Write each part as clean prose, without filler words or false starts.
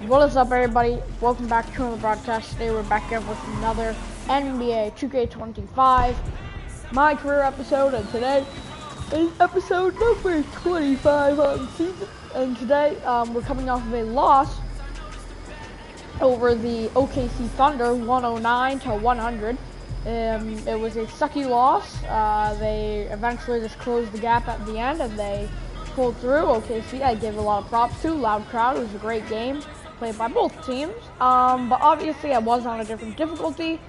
What is up, everybody? Welcome back to another broadcast. Today we're back here with another NBA 2K25 My Career episode, and today is episode number 25 on the season. And today we're coming off of a loss over the OKC Thunder, 109-100. It was a sucky loss. They eventually just closed the gap at the end, and they pulled through. OKC, I give a lot of props to. Loud crowd. It was a great game played by both teams. But obviously I was on a different difficulty,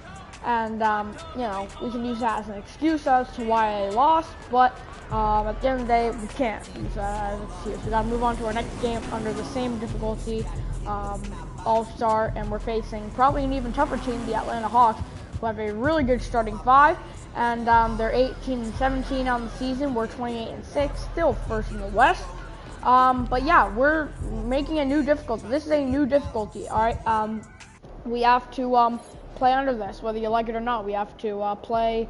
and you know, we can use that as an excuse as to why I lost. But at the end of the day, we can't use that as an excuse. We gotta move on to our next game under the same difficulty, All-Star, and we're facing probably an even tougher team, the Atlanta Hawks, who have a really good starting five, and they're 18-17 on the season. We're 28-6, still first in the West. But yeah, we're making a new difficulty. This is a new difficulty, all right? We have to play under this, whether you like it or not. We have to play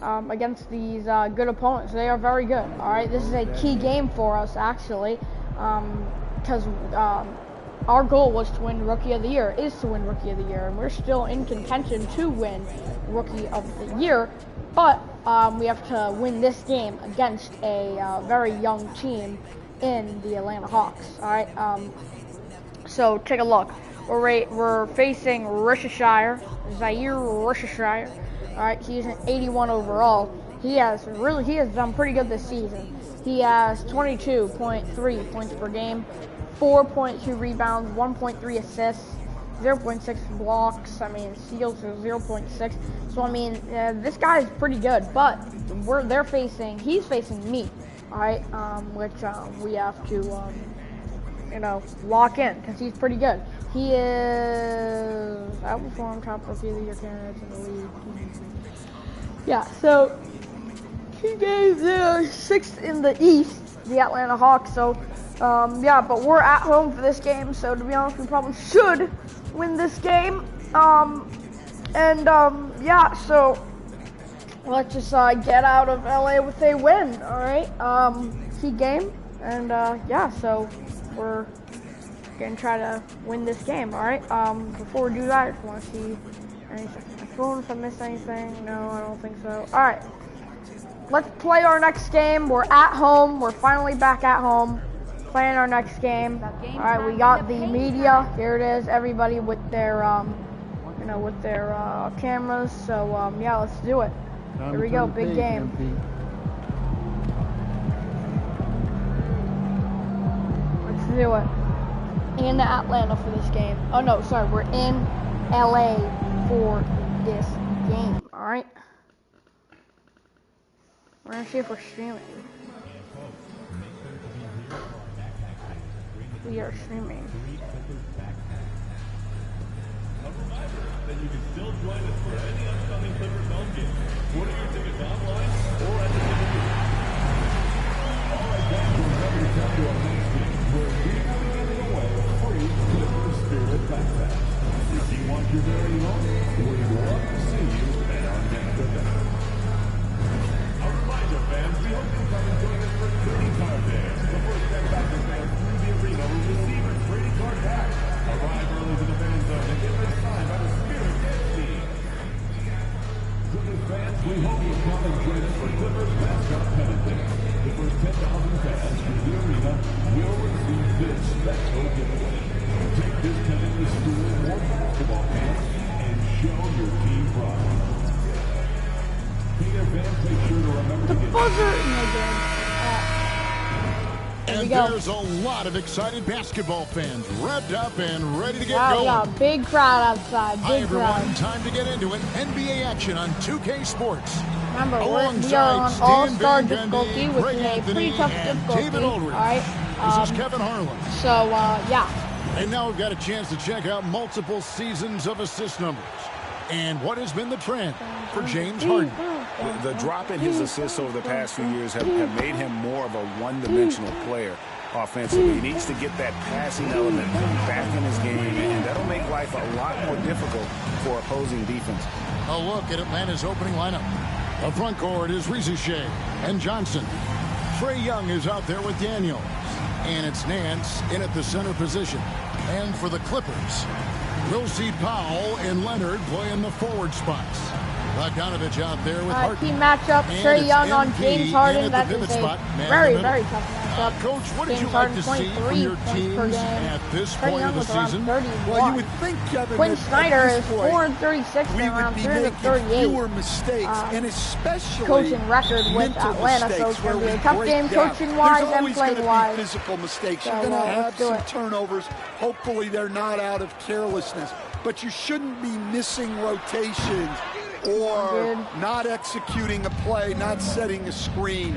against these good opponents. They are very good, all right? This is a key game for us, actually, because our goal was to win Rookie of the Year, is to win Rookie of the Year, and we're still in contention to win Rookie of the Year, but we have to win this game against a very young team in the Atlanta Hawks, all right? So take a look. We're facing Worcestershire, Zaire Worcestershire, all right? He's an 81 overall. He has done pretty good this season. He has 22.3 points per game, 4.2 rebounds, 1.3 assists, 0.6 blocks. I mean, steals are 0.6. So I mean, this guy is pretty good. But he's facing me, all right? Which we have to, you know, lock in because he's pretty good. He is outperformed top rookie of the year candidates in the league. Yeah. So he gave the sixth in the East, the Atlanta Hawks. So. Yeah, but we're at home for this game, so to be honest, we probably should win this game. Yeah, so let's just get out of LA with a win, all right? Key game, and yeah, so we're gonna try to win this game, all right? Before we do that, I just want to see anything. My phone, if I missed anything. No, I don't think so. All right, let's play our next game. We're at home. We're finally back at home. Playing our next game. All right, we got the media. Here it is, everybody with their, you know, with their cameras. So yeah, let's do it. Here we go, big game. Let's do it. In Atlanta for this game. Oh no, sorry, we're in LA for this game. All right. We're gonna see if we're streaming. We are streaming. A reminder that you can still join us for any upcoming Clippers home game. Order your tickets online or at the ticket booth. All right, guys, remember to come to our next game where we will be giving away a free Clippers Spirit backpack. If you want your very own, we'd love to see you at our next event. A reminder, fans, we hope you come and join us for Trading Card Day. The first 10,000 fans through the arena will receive a trading card back. Arrive early to the fan zone and get their signed by the Spirit FC. Clippers fans, we hope you come and join us for Clippers Mascot Pennant Day. The first 10,000 fans through the arena will receive this special giveaway. Take this pennant to school or basketball camp and show your team pride. Hey there, fans, make sure to remember to get Buzzer in the game. And there's a lot of excited basketball fans revved up and ready to get Wow, going. we got a big crowd outside. Hi, Big everyone. crowd. Time to get into it. NBA action on 2K Sports. Remember, we are Alongside on Stan All-Star Van Gundy, difficulty, which Greg is a Anthony, pretty tough and difficulty. David Aldridge. All right. This is Kevin Harlan. So yeah. And now we've got a chance to check out multiple seasons of assist numbers. And what has been the trend for James Harden? The drop in his assists over the past few years have made him more of a one-dimensional player offensively. He needs to get that passing element back in his game, and that'll make life a lot more difficult for opposing defense. A look at Atlanta's opening lineup. The front court is Rizier and Johnson. Trae Young is out there with Daniels. And it's Nance in at the center position. And for the Clippers, we'll see Powell and Leonard playing the forward spots. Bogdanovich out there with Harden. Team matchup, And Trae Young on MP James Harden. in That at the is a pivot spot, man very, in the very middle. tough matchup. Coach, what did James you like Harden, to see from 23 your points per teams game. at this Trae point Young of the was around season? 31. Well, you would think, Kevin, Quinn that Snyder at is this point, 4 and 36 we and would around be 3 making and 38. fewer mistakes, and especially Coaching record with mental Atlanta, so mistakes it's going to where be a we tough break game down. coaching-wise There's and always going to playing-wise. be physical mistakes. So, You're going to have let's do some it. turnovers. Hopefully they're not out of carelessness. But you shouldn't be missing rotations or not executing a play, not setting a screen.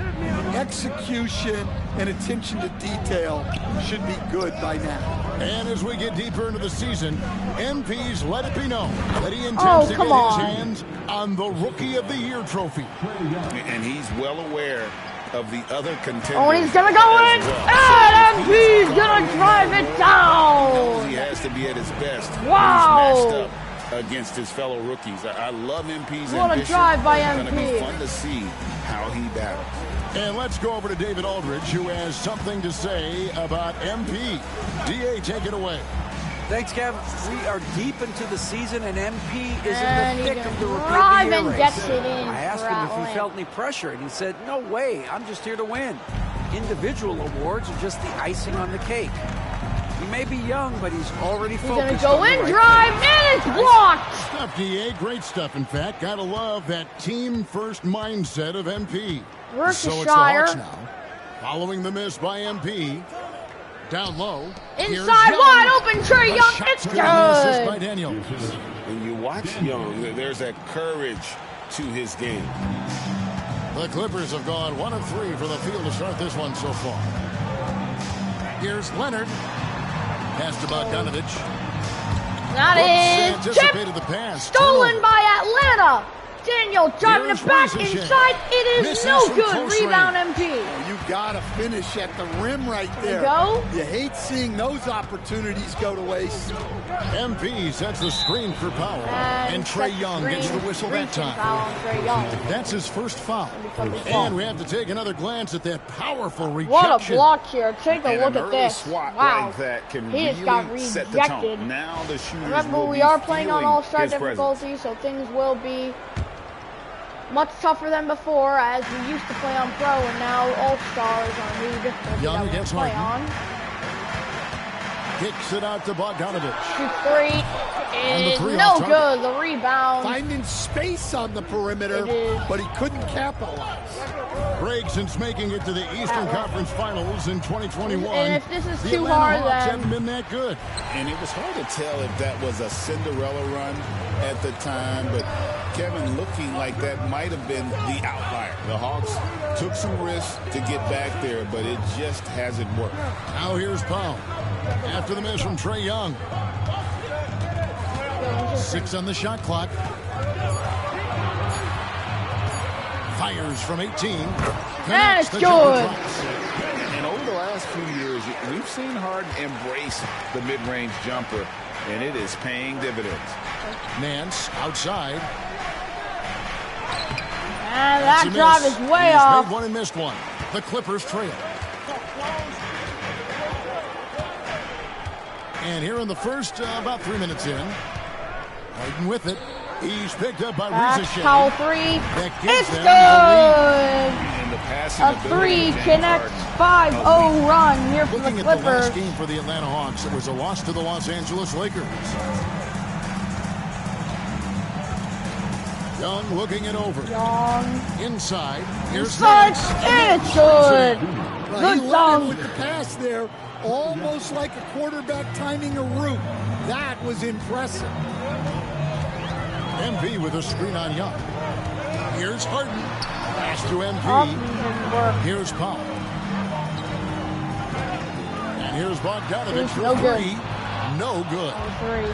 Execution and attention to detail should be good by now. And as we get deeper into the season, MP's let it be known that he intends to get his hands on the Rookie of the Year trophy. And he's well aware of the other contenders. Oh, and he's going to go in, and MP's going to drive it down. He has to be at his best. Wow. He's matched up against his fellow rookies. I love MP's What a ambition. drive by It's going to MP. be fun to see how he battles. And let's go over to David Aldridge, who has something to say about MP. DA, take it away. Thanks, Kev. We are deep into the season, and MP is And in the he's thick of gonna the Rookie drive of the and Year gets race. it in I asked for him if Atlanta. he felt any pressure, and he said, "No way. I'm just here to win. Individual awards are just the icing on the cake." He may be young, but he's already He's going focused to go on the in, right drive, things. and it's blocked. Stuff, DA. Great stuff, in fact. Gotta love that team-first mindset of MP. Versus So it's the Shire. Hawks now. Following the miss by MP. Down low. Here's Inside, Young. wide open, Trae The Young. shot's It's good on the assist by good. Daniel. When you watch Young, there's that courage to his game. The Clippers have gone 1 of 3 for the field to start this one so far. Here's Leonard. Pass to Bogdanovich. That Whoops, is anticipated tipped, the pass. stolen Turnover. by Atlanta. Daniel driving Here's it back Riesenshaw. inside. It is Misses no from good. close Rebound, range. MP. You got to finish at the rim right there. go. You hate seeing those opportunities go to waste. MP sets the screen for Powell. And sets Trae Young screen, gets the whistle that reaching time. foul on Trae Young. That's his first foul. Because of the ball. And we have to take another glance at that powerful rejection. What a block here. Take a And look an at early this. swat Wow. like that can He just really got set the rejected. tone. Now the shooters Remember, will we be are playing on feeling All-Star his presence. difficulty, so things will be much tougher than before, as we used to play on Pro, and now All-Stars are new difficulty Young that we against play Harden. on. Kicks it out to Bogdanovich. Shoot three. And the Is three no off target. good. The rebound. Finding space on the perimeter, It is. but he couldn't capitalize. Greg, since making it to the Eastern Conference Finals in 2021, And if this is the too Atlanta hard, Hawks then- haven't been that good. And it was hard to tell if that was a Cinderella run at the time, but Kevin looking like that might have been the outlier. The Hawks took some risks to get back there, but it just hasn't worked. Now here's Powell. After the miss from Trae Young. 6 on the shot clock. Fires from 18. And it's The jumper good. drops. And over the last few years, we've seen Harden embrace the mid-range jumper, and it is paying dividends. Nance outside. And That's that a drive miss. is way He's off. made one and missed one. The Clippers trail. And here in the first, about 3 minutes in, Harden with it. He's picked up by Back, Riesenshaw. foul three. That gives It's them good. And the passing A ability three of James connects Harden. 5-0 run here for the Looking at the last Clippers. game for the Atlanta Hawks, it was a loss to the Los Angeles Lakers. Young looking it over. Young. Inside. Here's Inside. Nance. And it's good. Well, Good he led dunk. it with the pass there, almost like a quarterback timing a route. That was impressive. MP with a screen on Young. Here's Harden. Pass to MP. Didn't work. Here's Powell. And here's Bogdanovich It's for no good. three. No good. Three.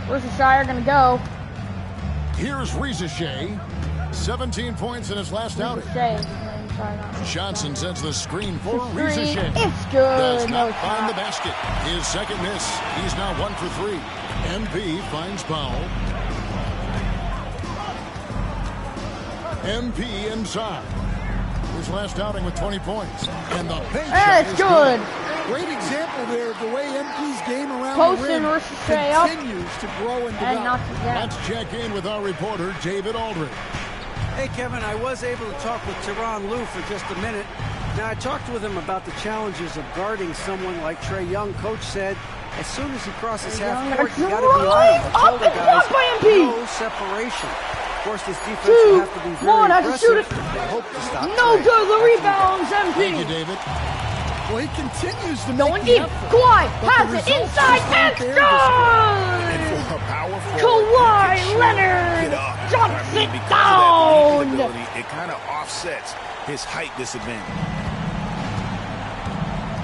Where's the Shire gonna go? Here's Riesenshaw. 17 points in his last outing. Shea is his name. Sorry, not Johnson sets the screen for three. Riesenshaw. It's good. Does No, not it's find the not. basket. His second miss. He's now 1 for 3. MP finds Powell. MP inside. His last outing with 20 points. And the bank shot And is it's good. Great example there of the way MP's game around Poston the rim versus Shea up. continues to grow and And develop. knocks it down. Let's check in with our reporter, David Aldridge. Hey, Kevin, I was able to talk with Tyronn Lue for just a minute. Now, I talked with him about the challenges of guarding someone like Trae Young. Coach said, as soon as he crosses half court, you got to be on him. I told the guys, no separation. Of course, this defense will have to be very aggressive. They hope to stop No Trae. good. The rebounds, Thank you, MP. David. Well, he continues to Going make deep. the effort, Kawhi but the has it results inside. just aren't It's there this good. And for a power forward, Kawhi he can shoot, Leonard get up. jumps it because down. of that leaping ability, it kind of offsets his height disadvantage.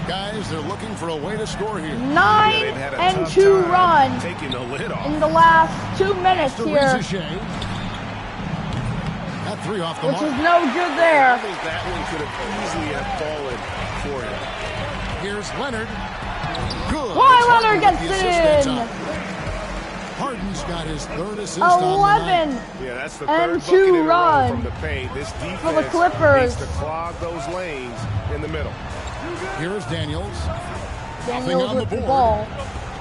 Guys, they're looking for a way to score here. 9-2 run Taking the lid off. in the last 2 minutes To here, Risa Shea. That three off the which is mark. no good I there. think that one could have easily have fallen for him. Here's Leonard. Good. Kawhi It's Leonard Harden gets with the it assist in. that time. Harden's got his third assist on the night. 11. Yeah, that's the And third two bucket in a row run from the paint. This defense for the Clippers. needs to clog those lanes in the middle. Here's Daniels. Daniels on with the the board. ball.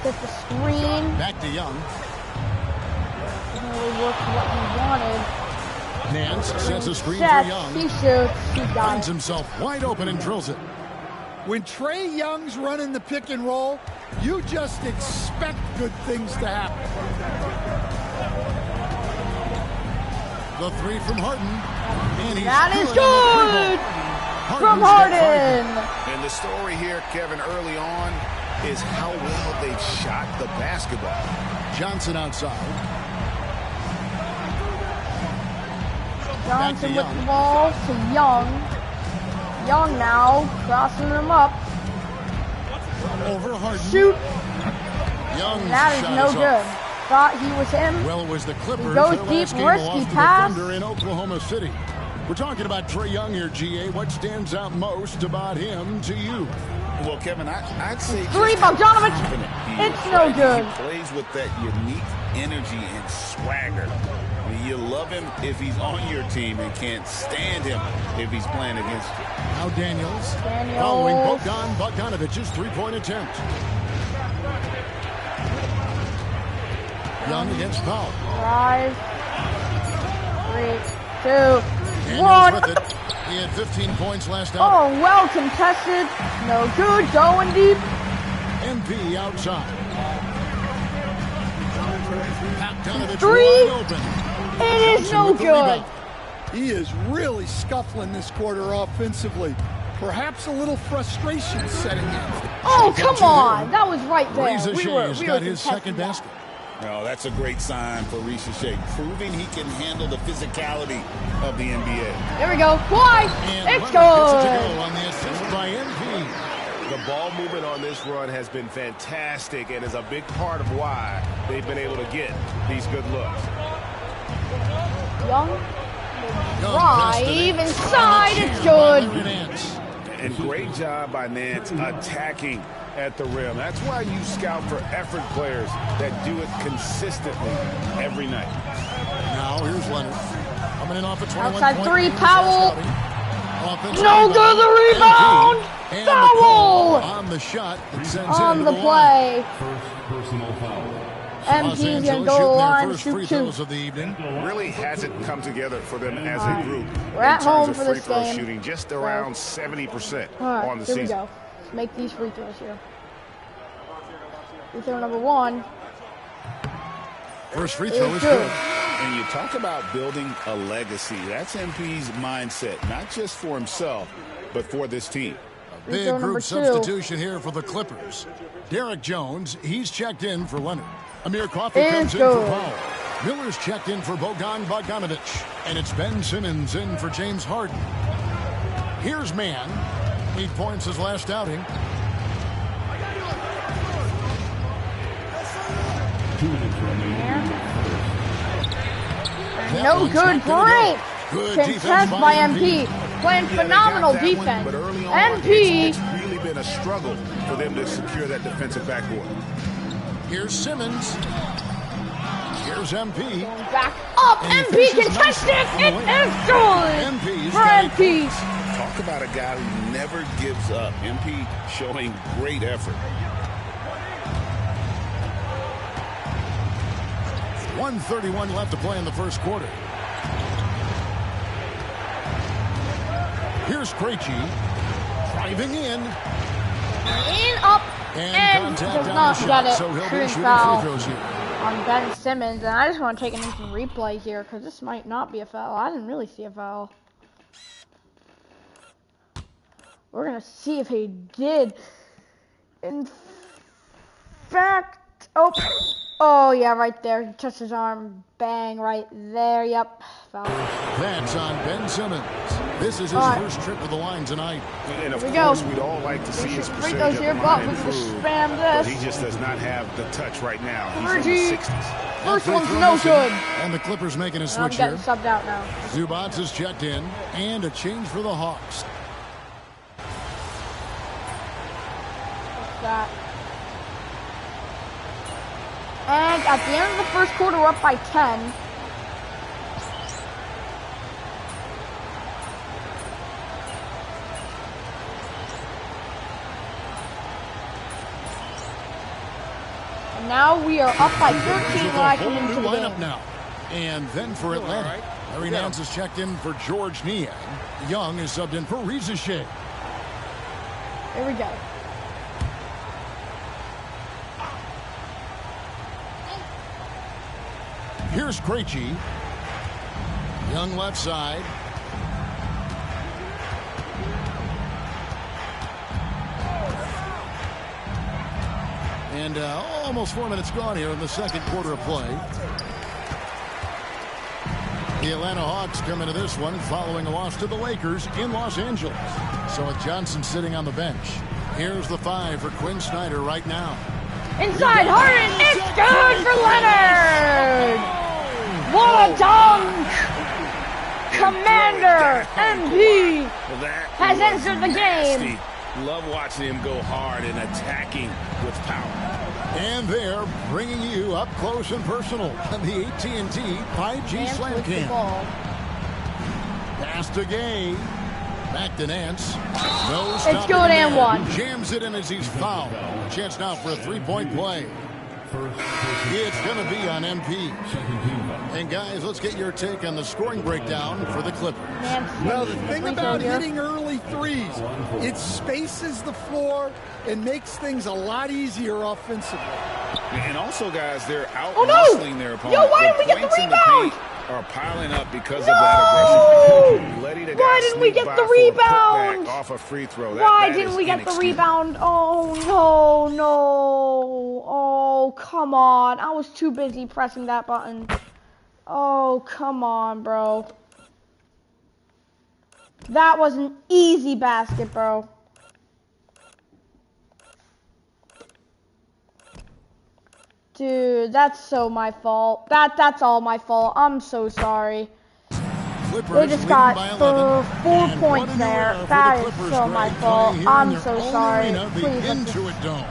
Gets the screen. Back to Young. Didn't really work what he wanted. Nance sets a screen for Sets. Young. He shoots. He got Finds it. himself wide open and drills it. When Trae Young's running the pick and roll, you just expect good things to happen. The three from Harden. And he's That is good on the good three-ball. from Harden's got Harden. And the story here, Kevin, early on is how well they've shot the basketball. Johnson outside. Johnson with Young. the ball to Young. Young now crossing him up. Over Harden. Shoot. Young's That is shot no is good. off. Thought he was him. Well, it was the Clippers. He goes Their deep, last game risky lost to the pass. Thunder in Oklahoma City. We're talking about Trae Young here, GA. What stands out most about him to you? Well, Kevin, I'd say Three, just how Bogdanovich. confident he is, It's no right? good. He plays with that unique energy and swagger. I mean, you love him if he's on your team and can't stand him if he's playing against you. Now Daniels. Daniels. Following Bogdanovich's three-point attempt. Young against Powell. 5, 3, 2, Daniels 1. with it. He had 15 points last out. Oh, well contested. No good. Going deep. MP outside. Bogdanovich Three. wide open. It is Johnson no with the good. rebound. He is really scuffling this quarter offensively. Perhaps a little frustration setting in. Oh, come on. That was right there. Risa We Shea were has got his contesting second that. basket. No, that's a great sign for Risa Shea, proving he can handle the physicality of the NBA. There we go. Why? And It's Leonard gets it to good. go on the assist by MP. The ball movement on this run has been fantastic and is a big part of why they've been able to get these good looks. Young. Young Drive bested it. inside. On the It's jam by good. Larry Nance. And great job by Nance attacking at the rim. That's why you scout for effort players that do it consistently every night. Now here's Leonard. Coming in off a 21 Outside point three, lead for Powell. scouting. Offensive No rebound. good. The rebound. And the call Foul. on the shot that sends On it the to the line. play. First personal foul. Los MP's going to Angeles go to the shooting their line, first shoot free 2. throws of the evening. Really hasn't come together for them as a group We're at in home terms for of free this throw game. shooting, just around 70% All right, on the here we season. go. Let's make these free throws here. Free throw number 1. First free throw It's is good. good. And you talk about building a legacy. That's MP's mindset, not just for himself, but for this team. Free Big throw number group 2. substitution here for the Clippers. Derek Jones, he's checked in for Leonard. Amir Coffey It's comes in good. for Powell. Miller's checked in for Bogdanovich. And it's Ben Simmons in for James Harden. Here's Mann. 8 points his last outing. That No one's good not gonna break. go. Good Contest defense by MP. Playing Yeah, they phenomenal got that one, defense. but early on, MP. it's really been a struggle for them to secure that defensive backboard. Here's Simmons. Here's MP. Back up. And he MP finishes contested. nicely It on the is good. MP's For got MP. Talk Talk about a guy who never gives up. MP showing great effort. 1:31 left to play in the first quarter. Here's Krejci driving in. Up. And contact does on not the get shot, it. so he'll be Shooting shooting foul free throws here. on Ben Simmons. And I just want to take an instant replay here because this might not be a foul. I didn't really see a foul. We're going to see if he did. In fact, oh yeah, right there. He touched his arm. Bang, right there. Yep. Foul. That's on Ben Simmons. This is his first trip to the line tonight. And of Here we course, go. we'd all like to see his Free percentage throws at here, the but line we can improve, spam but this. he just does not have the touch right now. He's in Reggie. the 60s. First Free one's throw no missing, good. And the Clippers making a I'm switch getting here. subbed out now. Zubats is checked in, and a change for the Hawks. What's that? And at the end of the first quarter, we're up by 10. And now we are up by 13 when I come into the lineup game. now. And then for Atlanta, Larry Nance is checked in for George Niang. Young is subbed in for Reza Shea. Here we go. Here's Krejci. Young left side. And almost 4 minutes gone here in the second quarter of play. The Atlanta Hawks come into this one following a loss to the Lakers in Los Angeles. So with Johnson sitting on the bench, here's the 5 for Quinn Snyder right now. Inside Harden, it's good for Leonard! What a dunk! Commander MP has entered the game. Love watching him go hard and attacking with power. And they're bringing you up close and personal on the AT&T 5G Slam Cam. Pass to Gay. Back to Nance. No stopping. It's good and one. Jams it in as he's fouled. A chance now for a three-point play. It's going to be on MP. And guys, let's get your take on the scoring breakdown for the Clippers. Well, the thing about hitting early threes, it spaces the floor and makes things a lot easier offensively. And also, guys, they're out Oh, no! hustling their opponent. Yo, why didn't we get the points in rebound? paint are piling up because of that aggression. Letting the guy Why didn't we sneak get by the for a rebound? putback off a free throw. Why That didn't is we get the inexcusable. rebound? Oh, no. Oh, come on. I was too busy pressing that button. Oh, come on, bro. That was an easy basket, bro. Dude, that's so my fault. That's all my fault. I'm so sorry. Clippers They just leading got by 11. 4 And what points an there. era for That the is Clippers, so my Greg, fault. playing here in I'm their so own sorry. arena, the Please, let's just... Intuit Dome.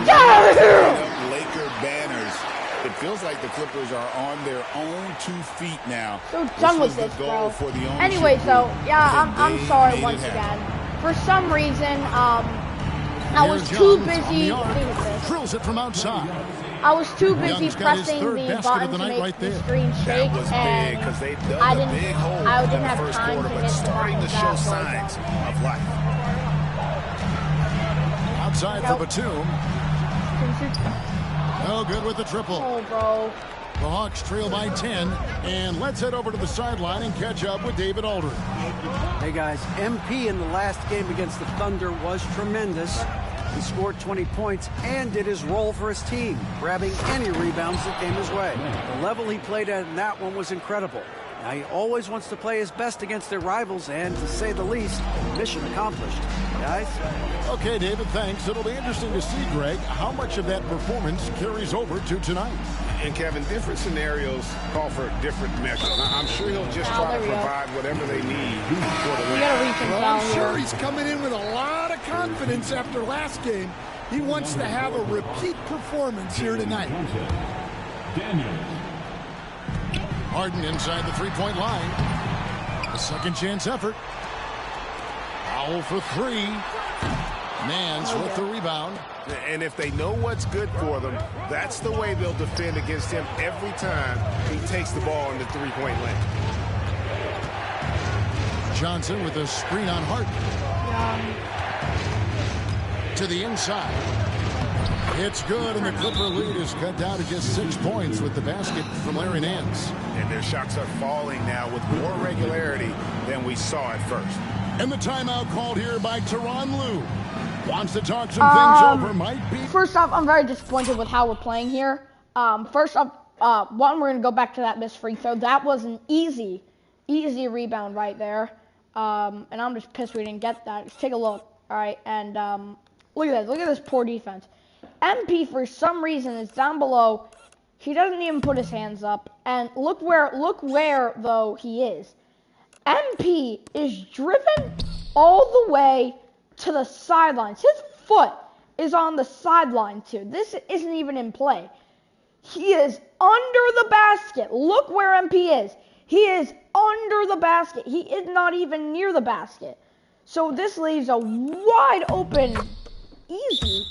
Get out of here! Laker banners. It feels like the Clippers are on their own 2 feet now. So done with this, bro. Anyway, so yeah, I'm sorry once again. For some reason, I was too busy. Drills it from outside. I was too busy Young's got his pressing third the basket button of the to night make right the there. screen shake, That was big and because they dug I a didn't big hole have in the first time quarter, to but hit the starting to button show that signs of life. Outside Nope. for Batum. No good with the triple. Oh, bro. The Hawks trail by 10. And let's head over to the sideline and catch up with David Aldridge. Hey guys, MP in the last game against the Thunder was tremendous. He scored 20 points and did his role for his team, grabbing any rebounds that came his way. The level he played at in that one was incredible. Now he always wants to play his best against their rivals, and to say the least, mission accomplished. Guys? Okay, David, thanks. It'll be interesting to see, Greg, how much of that performance carries over to tonight. And Kevin, different scenarios call for different measures. I'm sure he'll just try to provide whatever they need for the We win. gotta reach him Well, down I'm sure here. he's coming in with a lot of confidence after last game. He wants to have a repeat performance here tonight. Daniel. Harden inside the three-point line. A second chance effort. Foul for 3. Nance with the rebound. And if they know what's good for them, that's the way they'll defend against him every time he takes the ball in the three-point lane. Johnson with a screen on Hart. To the inside. It's good, and the Clipper lead is cut down to just 6 points with the basket from Larry Nance. And their shots are falling now with more regularity than we saw at first. And the timeout called here by Tyronn Lue. Wants to talk some things over. Might be. First off, I'm very disappointed with how we're playing here. First off, we're going to go back to that missed free throw. That was an easy rebound right there. And I'm just pissed we didn't get that. Let's take a look. All right, and look at this. Look at this poor defense. MP, for some reason, is down below. He doesn't even put his hands up. And look where though, he is. MP is driven all the way to the sidelines. His foot is on the sideline, too. This isn't even in play. He is under the basket. Look where MP is. He is under the basket. He is not even near the basket. So this leaves a wide open, easy,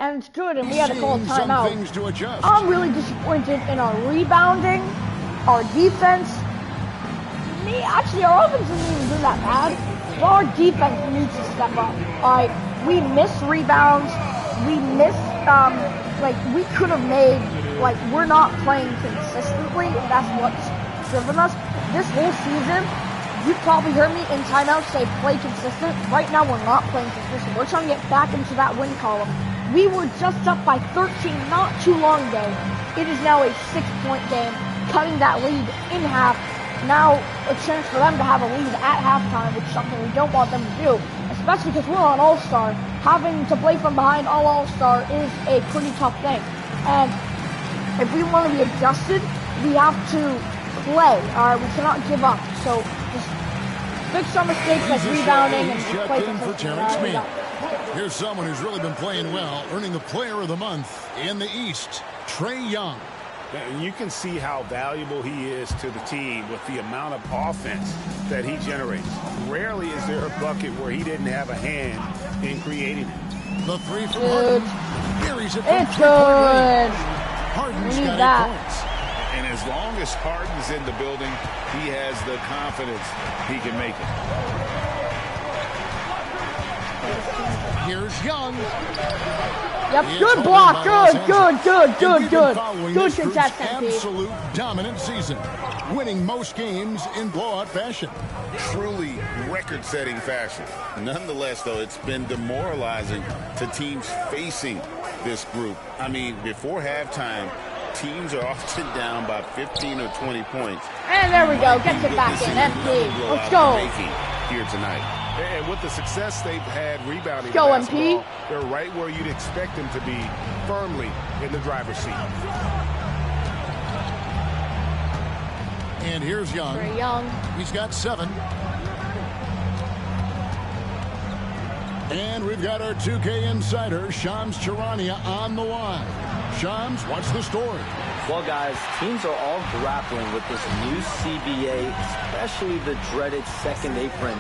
and it's good, and we had to call a timeout. I'm really disappointed in our rebounding, our defense. Actually, our offense isn't even doing that bad, but our defense needs to step up. All right, we miss rebounds. We miss, we could have made, we're not playing consistently, and that's what's driven us. This whole season, you probably heard me in timeout say play consistent. Right now, we're not playing consistent. We're trying to get back into that win column. We were just up by 13 not too long ago. It is now a 6-point game, cutting that lead in half. Now, a chance for them to have a lead at halftime, which is something we don't want them to do, especially because we're on All-Star. Having to play from behind all All-Star is a pretty tough thing. And if we want to be adjusted, we have to play. All right, we cannot give up. So just fix our mistakes like rebounding and just play consistently. Here's someone who's really been playing well, earning the Player of the Month in the East, Trae Young. And you can see how valuable he is to the team with the amount of offense that he generates. Rarely is there a bucket where he didn't have a hand in creating it. The three from Harden. Carries it from it's good. Harden's we need got that. 8 points. And as long as Harden's in the building, he has the confidence he can make it. Here's Young. Yep, good block. Good contest, absolute dominant season, winning most games in blowout fashion. Truly record-setting fashion. Nonetheless, though, it's been demoralizing to teams facing this group. I mean, before halftime, teams are often down by 15 or 20 points. And there we go. Gets it back in. MP. Let's go. Here tonight. And with the success they've had rebounding Go, basketball, MP. they're right where you'd expect them to be, firmly in the driver's seat. And here's Young. Trae Young. He's got 7. And we've got our 2K insider, Shams Charania, on the line. Shams, what's the story? Well, guys, teams are all grappling with this new CBA, especially the dreaded second apron.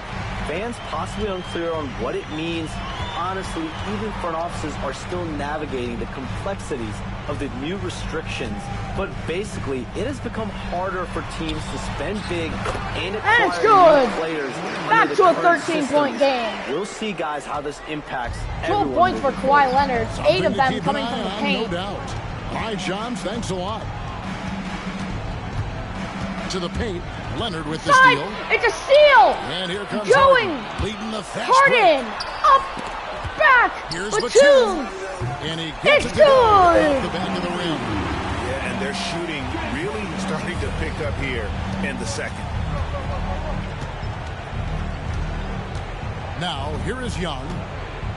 Fans possibly unclear on what it means. Honestly, even front offices are still navigating the complexities of the new restrictions. But basically, it has become harder for teams to spend big and acquire new players. Back to a 13-point game. We'll see, guys, how this impacts 12 points for Kawhi Leonard. 8 of them coming from the paint. No doubt. All right, Shams, thanks a lot. To the paint, Leonard with the steal. It's a steal. And here comes Going. Harden, leading the fast Harden. break. Up. Back. Here's Batum. And he gets It's it to go off good. the back of the rim. Yeah, and their shooting really starting to pick up here in the second. Now, here is Young.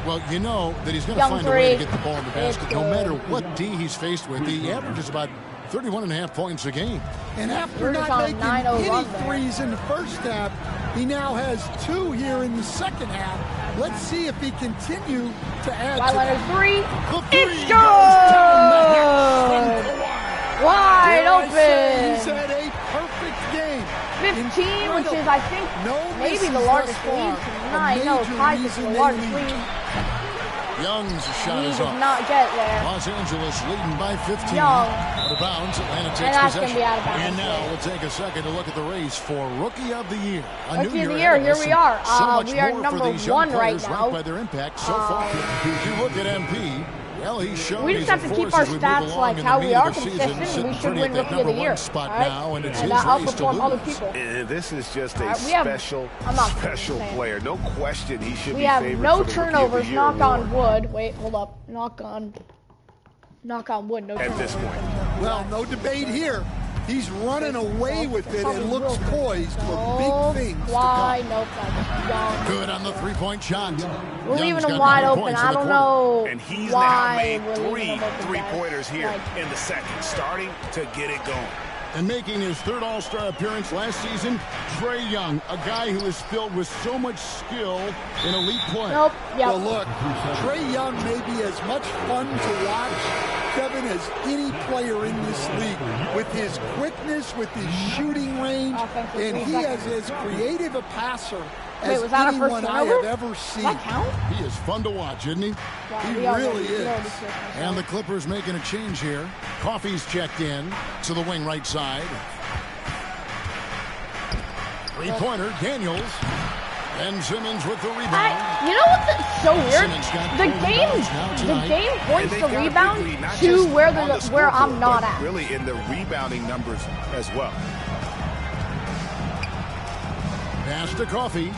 Well, you know that he's going to find a way to get the ball in the basket. No matter what D he's faced with, he averages about 31.5 points a game. And after not making any threes in the first half, he now has 2 here in the second half. Let's see if he continue to add to that. 3. It's good. Wide open. He's had a perfect game. 17, which is, I think, maybe the largest lead tonight. No, ties is the largest lead. Young's shot He is did off. not get there. Los Angeles leading by 15. Young. Out of bounds. Atlanta takes And that's going to possession. be out of bounds. And now we'll take a second to look at the race for Rookie of the Year. Rookie of the Year, here we are. So much We are more number for these young 1 right players now. ranked by their impact so far. If you look at MP, well, he's shown We just have to keep our stats like how we are consistent, and we should win Rookie of the Year. Spot right? now, and it's and his race to outperform other lose. people. And this is just a we have- special player. No question he should We be have favored no for the Rookie of the turnovers. Year Knock on award. wood. Wait, hold up. Knock on wood. No At turnovers. this point. Well, no debate here. He's running away with it and looks poised for big things to Why? come. Nope. That's Young. Good on the three-point shot. We're leaving Young's him got wide 9 open. points in I the don't quarter. know And he's now why made we're leaving him open, three-pointers guys. here Like, in the second, starting to get it going. And making his 3rd All-Star appearance last season, Trae Young, a guy who is filled with so much skill in elite play. Nope. Yep. Well, look, Trae Young may be as much fun to watch, Kevin, as any player in this league. With his quickness, with his shooting range, Offensive and he 3 is seconds. as creative a passer Wait, as was that our first anyone I turnover? have ever Does seen. that count? He is fun to watch, isn't he? Wow, He we already- really we is. already switched And ourselves. the Clippers making a change here. Coffey's checked in to the wing right side. Three-pointer, Daniels. And Simmons with the rebound. You know what's so weird? Simmons got The 4 game, rebounds now the tonight. game And points they've the got a big rebound lead, not to just where on the where scoreboard, I'm not but at. really in the rebounding numbers as well. Pass to Coffey.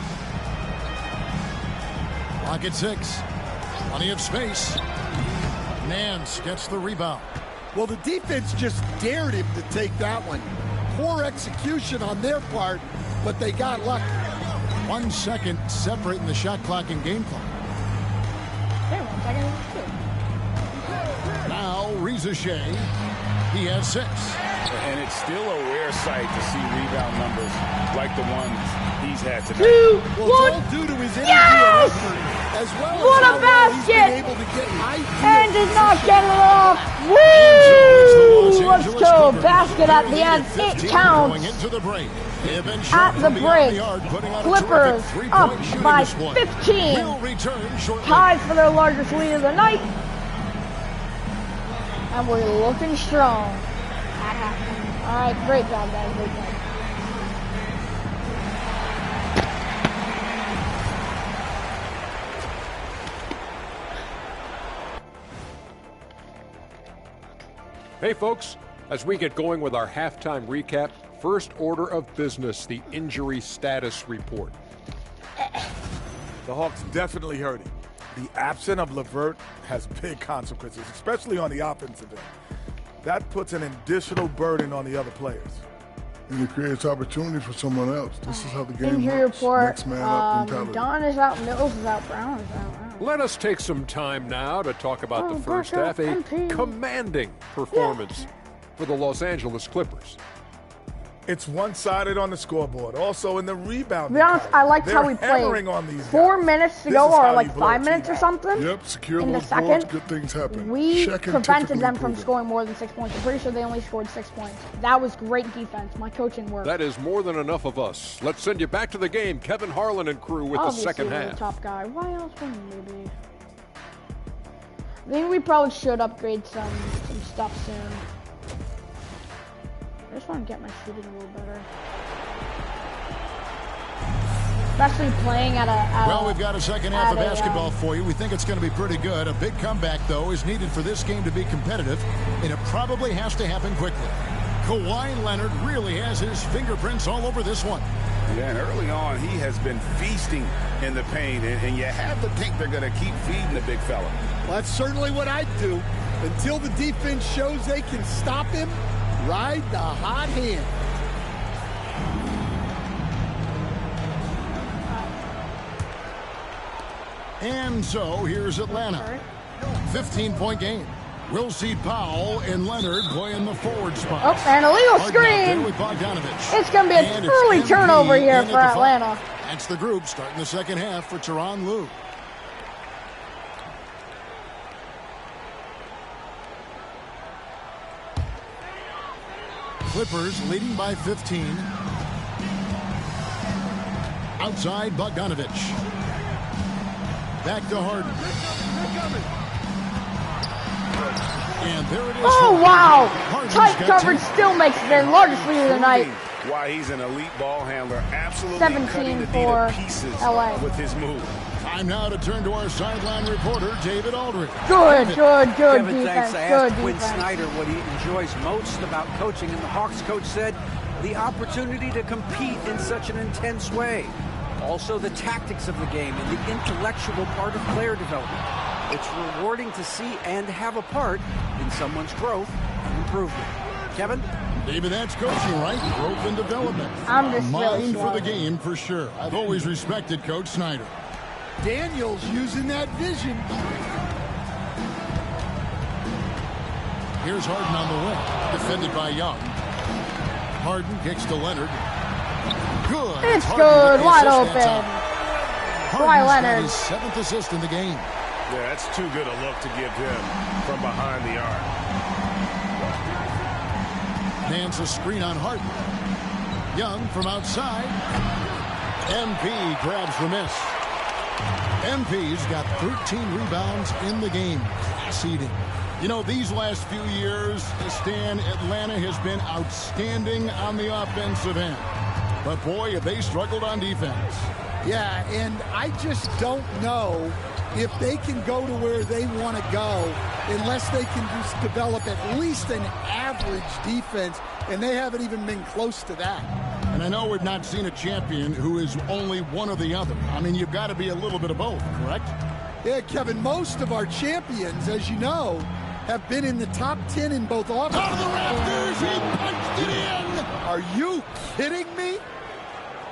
Clock at 6. Plenty of space. Nance gets the rebound. Well, the defense just dared him to take that one. Poor execution on their part, but they got lucky. 1 second separating the shot clock and game clock. Hey, 1 second. Now, Reza Shea. He has 6. And it's still a rare sight to see rebound numbers like the ones he's had tonight. 2, Well, it's 1. all due to his energy Yes! and effort, as well What as a how well he's been basket! able to get And ideal did not position. get it off. It's the Woo! Los Let's Angeles go. Clippers. Basket at the Lead end. 15 It counts. Going into the break. They've been At shot the from beyond break. the yard, putting out a Clippers terrific three-point up shooting by display. 15. We'll return shortly. Tied for their largest lead of the night. And we're looking strong at halftime. All right, great job, guys. Great job. Hey folks, as we get going with our halftime recap, first order of business, the injury status report. The Hawks definitely hurting. The absence of LeVert has big consequences, especially on the offensive end. That puts an additional burden on the other players. And it creates opportunity for someone else. This is how the game Injury works. report. Next man up mentality. Don is out. Mills is out. Brown is out. Wow. Let us take some time now to talk about Oh, the first Becca, half, a MP. commanding performance for the Los Angeles Clippers. It's one-sided on the scoreboard. Also in the rebound. To be honest, I liked how we hammering played. on these 4 guys. minutes to This go, is or how like you blow a 5 minutes team or out. something. Yep, secure In the those boards, second, good things happen. We Shaq prevented typically them from proven. scoring more than 6 points. I'm pretty sure they only scored 6 points. That was great defense. My coaching worked. That is more than enough of us. Let's send you back to the game. Kevin Harlan and crew with Obviously, the second we're half. the top guy. Why else wouldn't we be? I think we probably should upgrade some stuff soon. I just want to get my shooting a little better. Especially playing at a... Well, we've got a second half of basketball for you. We think it's going to be pretty good. A big comeback, though, is needed for this game to be competitive, and it probably has to happen quickly. Kawhi Leonard really has his fingerprints all over this one. Yeah, and early on, he has been feasting in the paint, and you have to think they're going to keep feeding the big fella. Well, that's certainly what I'd do. Until the defense shows they can stop him, ride the hot hand. And so here's Atlanta. 15-point game. We'll see Powell and Leonard playing the forward spot. Oh, and a illegal screen. With Bogdanovich. It's going to be an early turnover here for Atlanta. That's the group starting the second half for Tyronn Lue. Clippers leading by 15. Outside Bogdanovich. Back to Harden. And there it is. Oh, wow. Harden's Tight got coverage 10. still makes it their largest lead of the night. Why he's an elite ball handler. Absolutely 17 cutting the for D to pieces LA. with his move. Time now to turn to our sideline reporter, David Aldridge. Good Kevin, defense. thanks. I Good asked Quinn defense. Snyder what he enjoys most about coaching, and the Hawks coach said the opportunity to compete in such an intense way. Also, the tactics of the game and the intellectual part of player development. It's rewarding to see and have a part in someone's growth and improvement. Kevin? David, that's coaching, right? Growth and development. I'm just Mind really for the slow. game, for sure. I've always respected Coach Snyder. Daniels using that vision. Here's Harden on the wing, defended by Young. Harden kicks to Leonard. Good. It's Harden good. with the Wide assist open. that time. Kawhi Harden's got Leonard. his 7th assist in the game. Yeah, that's too good a look to give him from behind the arc. Hands a screen on Harden. Young from outside. MP grabs the miss. MP's got 13 rebounds in the game. Class eating. You know, these last few years, Stan, Atlanta has been outstanding on the offensive end. But boy, have they struggled on defense. Yeah, and I just don't know if they can go to where they want to go unless they can just develop at least an average defense, and they haven't even been close to that. And I know we've not seen a champion who is only one or the other. I mean, you've got to be a little bit of both, correct? Yeah, Kevin, most of our champions, as you know, have been in the top 10 in both offense. Out of the rafters, he punched it in! Are you kidding me?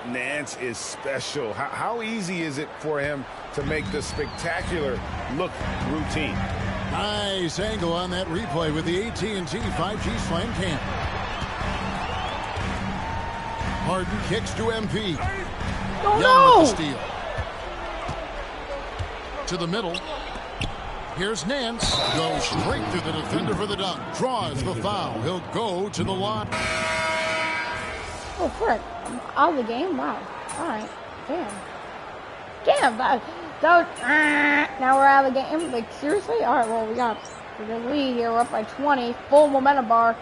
Nance is special. How easy is it for him to make the spectacular look routine? Nice angle on that replay with the AT&T 5G Slam Cam. Harden kicks to MP. Oh, Young with the no! steal. To the middle. Here's Nance. Goes straight to the defender for the dunk. Draws the foul. He'll go to the line. Oh, frick. I'm out of the game? Wow. All right. Damn. Damn. That was... now we're out of the game? Like, seriously? All right, well, we got the lead here. We're up by 20. Full momentum bar.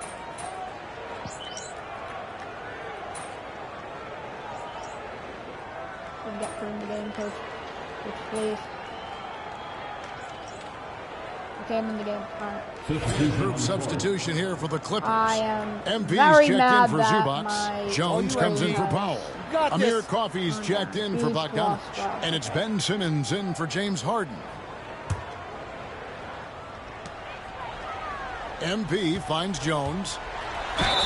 Get put in the game, coach. Coach, please. Okay, I'm in the game. All right. Group substitution here for the Clippers. I am MP's very checked mad in for that Zubac. my... Jones comes in for Powell. Got Amir this. Coffey's checked in for He's Bogdanovich. lost, wow. And it's Ben Simmons in for James Harden. MP finds Jones.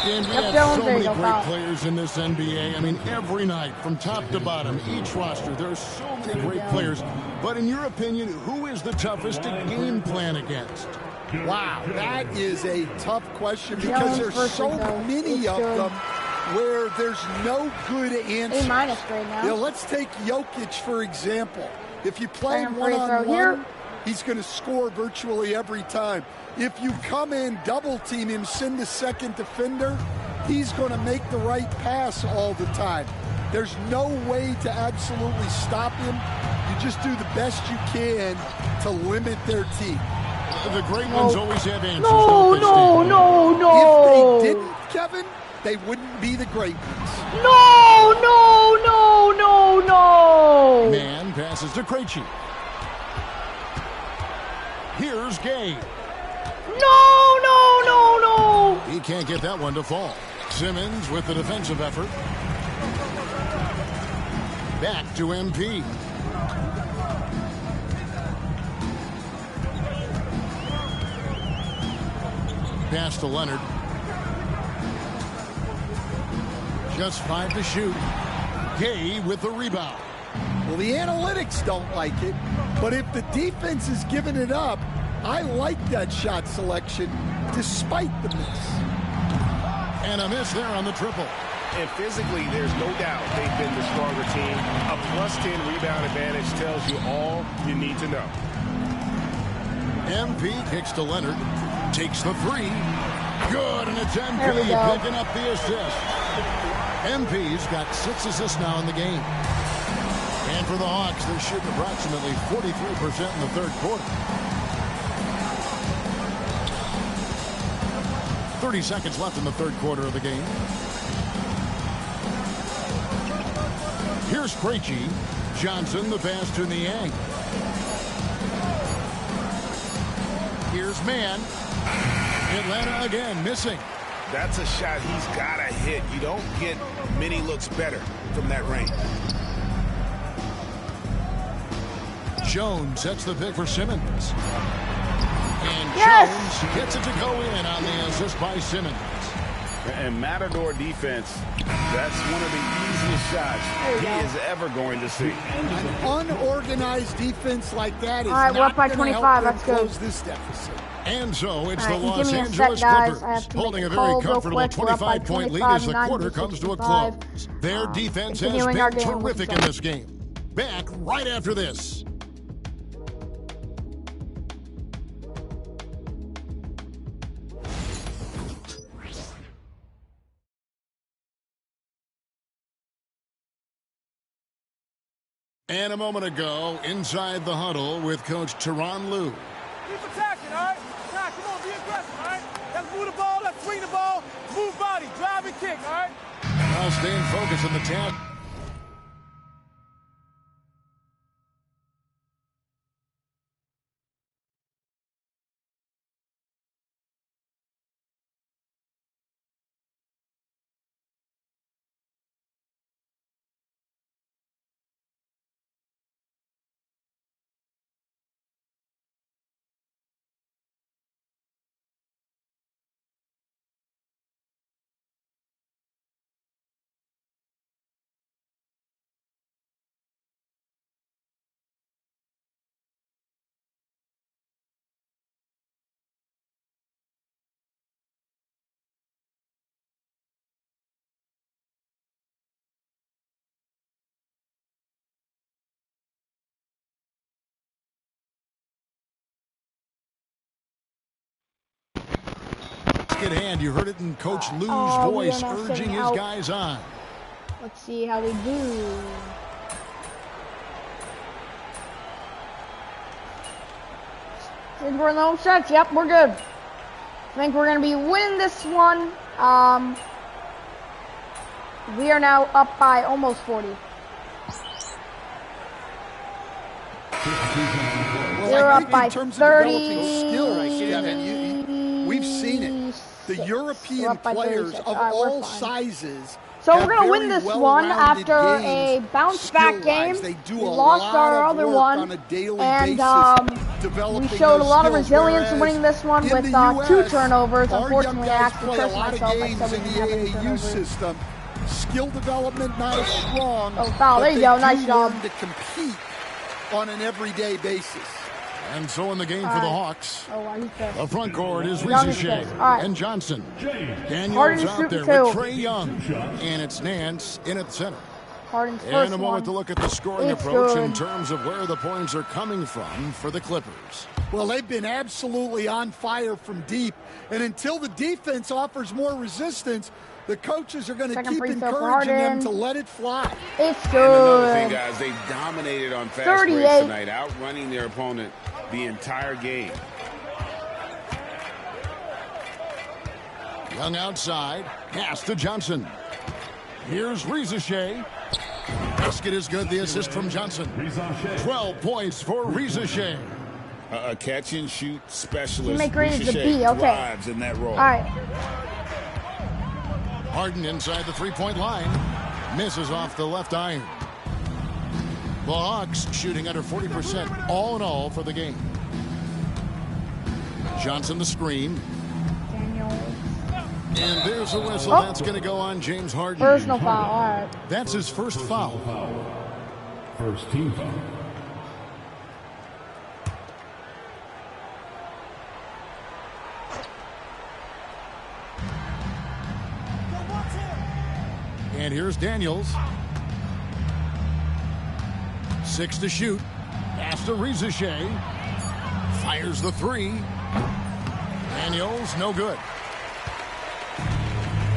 And we Yep, have Jones, so there you many go, great foul. players in this NBA. I mean, every night, from top to bottom, each roster, there are so many great players. But in your opinion, who is the toughest to game plan against? Wow, that is a tough question because Jones there's so versus many Jones. of It's them where there's no good answer. A- right now. Yeah, let's take Jokic, for example. If you play him Free throw one-on-one, here. he's going to score virtually every time. If you come in, double-team him, send a second defender, he's going to make the right pass all the time. There's no way to absolutely stop him. You just do the best you can to limit their team. The great ones always have answers. No, don't they, no, Steve? no, no. If they didn't, Kevin, they wouldn't be the great ones. No, no, no, no, no. Man passes to Krejci. Here's Gay. No, no, no, no. He can't get that one to fall. Simmons with the defensive effort. Back to MP. Pass to Leonard. Just 5 to shoot. Gay with the rebound. Well, the analytics don't like it, but if the defense is giving it up, I like that shot selection despite the miss. And a miss there on the triple. And physically, there's no doubt they've been the stronger team. A +10 rebound advantage tells you all you need to know. MP kicks to Leonard. Takes the three. Good, and it's There we MP go. picking up the assist. MP's got 6 assists now in the game. And for the Hawks, they're shooting approximately 43% in the third quarter. 30 seconds left in the third quarter of the game. Here's Krejci. Johnson, the pass to Niang. Here's Mann. Atlanta again missing. That's a shot he's got to hit. You don't get many looks better from that range. Jones sets the pick for Simmons. And Yes! Jones gets it to go in on the assist by Simmons. And Matador defense, that's one of the easiest shots he is ever going to see. An unorganized defense like that is All right, we're up by not going to 25. help them Let's go. close this deficit. And so it's All the right, Los give me a Angeles sec, guys. I have Clippers to holding make a a very call real comfortable quick. We're up by 25-point lead 25, as the quarter comes to a 90-65. close. Their defense has continuing been our game. terrific in this game. Back right after this. And a moment ago, inside the huddle with Coach Tyronn Lue. Keep attacking, all right? Now, come on, be aggressive, all right? Let's move the ball, let's swing the ball, move body, drive and kick, all right? Now staying focused on the task. At hand, you heard it in Coach Lue's voice urging his guys on. Let's see how we do. Think we're in the home stretch. Yep, we're good. I think we're going to be winning this one. We are now up by almost 40. We're up by 30. We've seen it. The European players of all sizes. So we're going to win this one after a bounce-back game. We lost our other one, and we showed a lot of resilience in winning this one with 2 turnovers. Unfortunately, I actually cursed myself. I said we didn't have any turnovers. Skill development not as strong. Oh, foul. There you go. Nice job. To compete on an everyday basis. And so in the game for the Hawks, the front court is Young Riza and Johnson. Daniels out there with Trae Young. And it's Nance in at center. And a moment to look at the scoring approach in terms of where the points are coming from for the Clippers. Well, they've been absolutely on fire from deep. And until the defense offers more resistance, the coaches are going to keep encouraging them to let it fly. It's good. And another thing, guys, they've dominated on fast breaks tonight, outrunning their opponent the entire game. Young outside, pass to Johnson. Here's Riza. Basket is good, the assist from Johnson. 12 points for Riza. A catch-and-shoot specialist. Riza thrives in that role. All right. Harden inside the three-point line. Misses off the left iron. The Hawks shooting under 40% all in all for the game. Johnson the screen. And there's a whistle. That's going to go on James Harden. Personal foul. All right. That's his first foul. First team foul. And here's Daniels. 6 to shoot. Pass to Riza. Fires the 3. Daniels, no good.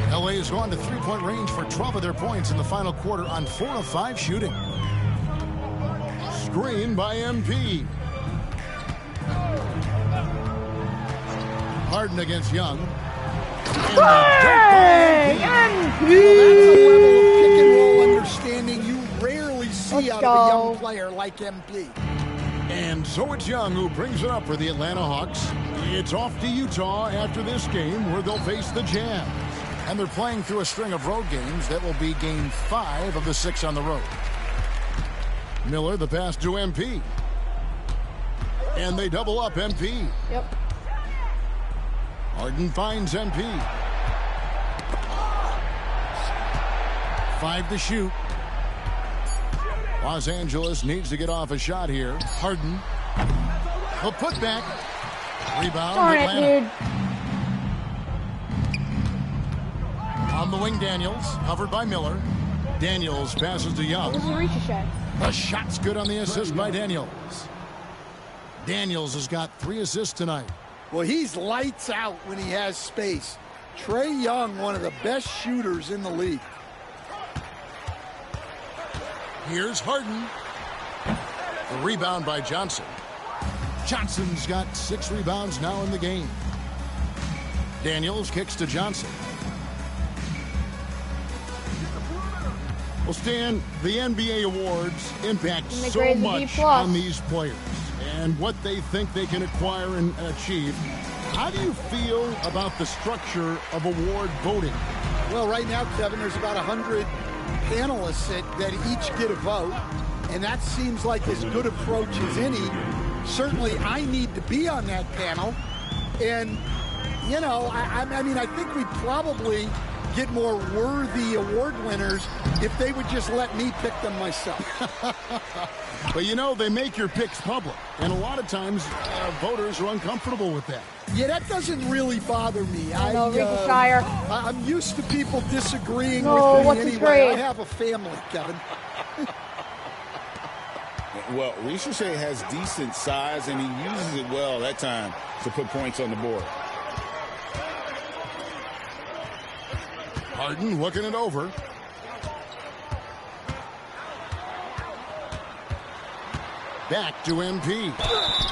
LA has gone to three-point range for 12 of their points in the final quarter on 4 of 5 shooting. screen by MP. Harden against Young. Bang! Well, that's a level of pick and roll understanding you rarely see out of a young player like MP. And so it's Young who brings it up for the Atlanta Hawks. It's off to Utah after this game where they'll face the Jazz. And they're playing through a string of road games that will be game 5 of the 6 on the road. Miller, the pass to MP. And they double up MP. Yep. Harden finds MP. 5 to shoot. Los Angeles needs to get off a shot here. Harden. A putback. Rebound. Darn it, Atlanta. dude. On the wing, Daniels. Covered by Miller. Daniels passes to Young. This is a ricochet. The shot's good on the assist by Daniels. Daniels has got 3 assists tonight. Well, he's lights out when he has space. Trae Young, one of the best shooters in the league. Here's Harden. The rebound by Johnson. Johnson's got 6 rebounds now in the game. Daniels kicks to Johnson. Well, Stan, the NBA awards impact so much on these players and what they think they can acquire and achieve. How do you feel about the structure of award voting? Well, right now, Kevin, there's about 100 panelists that each get a vote, and that seems like as good approach as any. Certainly, I need to be on that panel, and, you know, I mean, I think we'd probably get more worthy award winners if they would just let me pick them myself. But, you know, they make your picks public, and a lot of times voters are uncomfortable with that. Yeah, that doesn't really bother me. I'm used to people disagreeing with me anyway. I have a family, Kevin. Well, Ricochet has decent size, and he uses it well that time to put points on the board. Harden looking it over. Back to MP.